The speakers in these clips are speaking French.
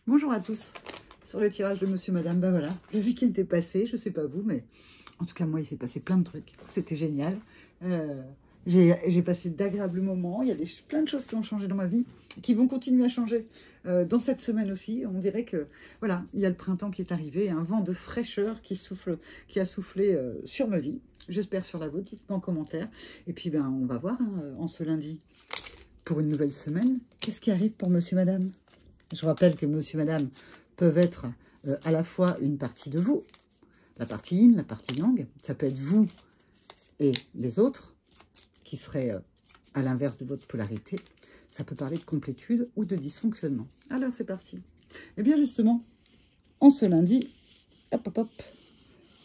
Bonjour à tous. Sur le tirage de Monsieur Madame, ben voilà, le week-end est passé, je sais pas vous, mais en tout cas moi il s'est passé plein de trucs, c'était génial. J'ai passé d'agréables moments, il y a plein de choses qui ont changé dans ma vie, qui vont continuer à changer dans cette semaine aussi. On dirait que voilà, il y a le printemps qui est arrivé, un vent de fraîcheur qui a soufflé sur ma vie. J'espère sur la vôtre, dites-moi en commentaire. Et puis ben on va voir en ce lundi pour une nouvelle semaine. Qu'est-ce qui arrive pour Monsieur Madame? Je rappelle que Monsieur Madame peuvent être à la fois une partie de vous, la partie yin, la partie yang. Ça peut être vous et les autres qui seraient à l'inverse de votre polarité. Ça peut parler de complétude ou de dysfonctionnement. Alors c'est parti. Et bien justement, en ce lundi, hop hop hop,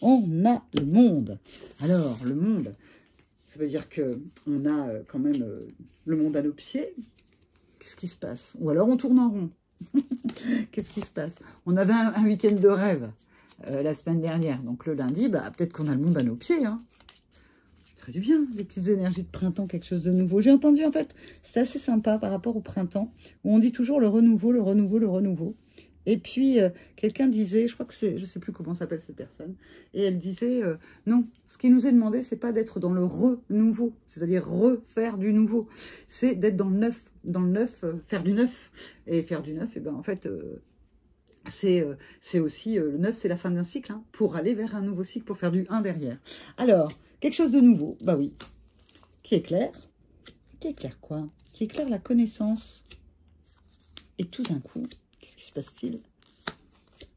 on a le monde. Alors le monde, ça veut dire qu'on a quand même le monde à nos pieds. Qu'est-ce qui se passe? Ou alors on tourne en rond. Qu'est-ce qui se passe? On avait un week-end de rêve la semaine dernière. Donc le lundi, bah, peut-être qu'on a le monde à nos pieds. Hein. Ça ferait du bien, des petites énergies de printemps, quelque chose de nouveau. J'ai entendu, en fait, c'est assez sympa par rapport au printemps, où on dit toujours le renouveau, le renouveau, le renouveau. Et puis, quelqu'un disait, je crois que c'est, je ne sais plus comment s'appelle cette personne, et elle disait, non, ce qui nous est demandé, c'est pas d'être dans le renouveau, c'est-à-dire refaire du nouveau, c'est d'être dans le neuf, faire du neuf. Et faire du neuf, et ben en fait, c'est aussi, le neuf, c'est la fin d'un cycle, hein, pour aller vers un nouveau cycle, pour faire du 1 derrière. Alors, quelque chose de nouveau, bah oui, qui éclaire quoi? Qui éclaire la connaissance. Et tout d'un coup, qu'est-ce qui se passe-t-il?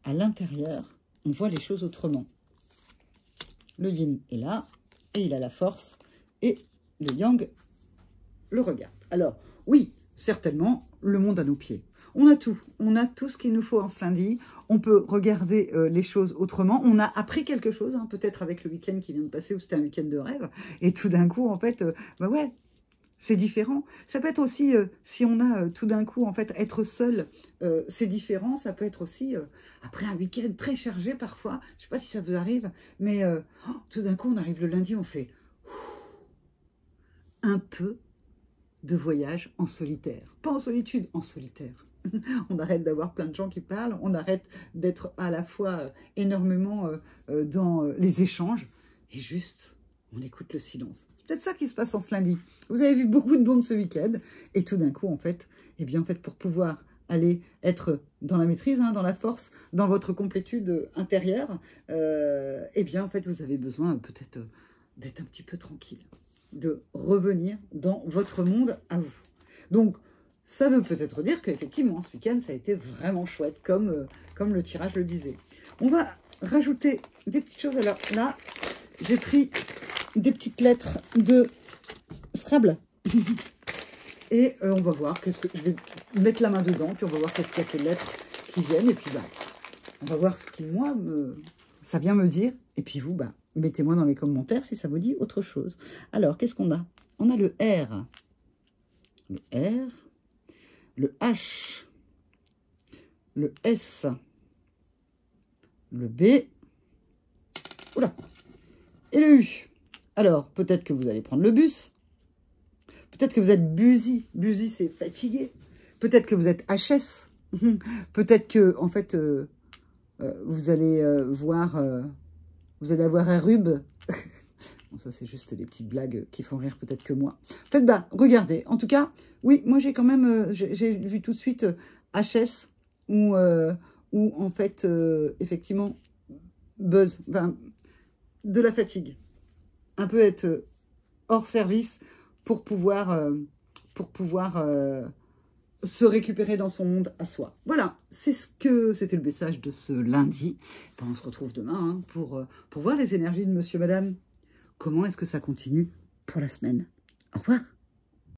À l'intérieur, on voit les choses autrement. Le yin est là, et il a la force, et le yang le regarde. Alors, oui, certainement, le monde à nos pieds. On a tout ce qu'il nous faut en ce lundi. On peut regarder les choses autrement. On a appris quelque chose, hein, peut-être avec le week-end qui vient de passer, où c'était un week-end de rêve. Et tout d'un coup, en fait, bah ouais, c'est différent. Ça peut être aussi, si on a tout d'un coup, en fait, être seul, c'est différent. Ça peut être aussi, après un week-end très chargé parfois, je ne sais pas si ça vous arrive, mais tout d'un coup, on arrive le lundi, on fait un peu de voyage en solitaire. Pas en solitude, en solitaire. On arrête d'avoir plein de gens qui parlent, on arrête d'être à la fois énormément dans les échanges, et juste, on écoute le silence. C'est peut-être ça qui se passe en ce lundi. Vous avez vu beaucoup de monde ce week-end, et tout d'un coup, en fait, eh bien, en fait, pour pouvoir aller être dans la maîtrise, hein, dans la force, dans votre complétude intérieure, eh bien, en fait, vous avez besoin peut-être d'être un petit peu tranquille, de revenir dans votre monde à vous. Donc, ça veut peut-être dire qu'effectivement, ce week-end, ça a été vraiment chouette, comme le tirage le disait. On va rajouter des petites choses. Alors là, j'ai pris des petites lettres de Scrabble. Et on va voir qu'est-ce que... Je vais mettre la main dedans, puis on va voir qu'est-ce qu'il y a que lettres qui viennent. Et puis, bah, on va voir ce qui, moi, ça vient me dire. Et puis vous, bah, mettez-moi dans les commentaires si ça vous dit autre chose. Alors, qu'est-ce qu'on a? On a le R. Le R. Le H, le S, le B, oula, et le U. Alors, peut-être que vous allez prendre le bus, peut-être que vous êtes busy, busy c'est fatigué, peut-être que vous êtes HS, peut-être que, en fait, vous allez avoir un rub. Bon, ça, c'est juste des petites blagues qui font rire peut-être que moi. En fait, bah, regardez. En tout cas, oui, moi, j'ai quand même... j'ai vu tout de suite HS ou en fait, effectivement, buzz. Enfin, de la fatigue. Un peu être hors service pour pouvoir se récupérer dans son monde à soi. Voilà, c'était le message de ce lundi. Ben, on se retrouve demain hein, pour voir les énergies de Monsieur Madame. Comment est-ce que ça continue pour la semaine? Au revoir.